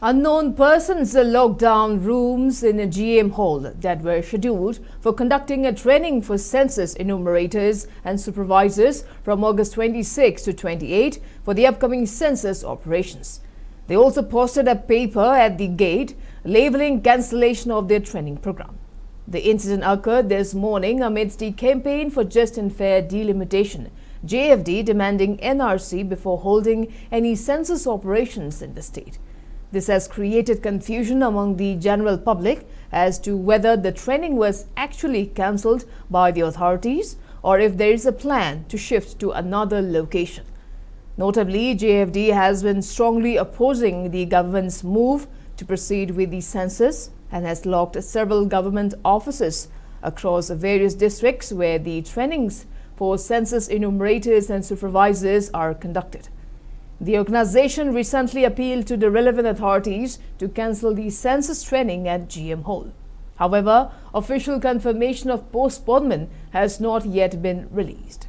Unknown persons locked down rooms in a GM hall that were scheduled for conducting a training for census enumerators and supervisors from August 26 to 28 for the upcoming census operations. They also posted a paper at the gate labeling cancellation of their training program. The incident occurred this morning amidst the campaign for just and fair delimitation, JFD demanding NRC before holding any census operations in the state. This has created confusion among the general public as to whether the training was actually cancelled by the authorities or if there is a plan to shift to another location. Notably, JFD has been strongly opposing the government's move to proceed with the census and has locked several government offices across various districts where the trainings for census enumerators and supervisors are conducted. The organization recently appealed to the relevant authorities to cancel the census training at GM Hall. However, official confirmation of postponement has not yet been released.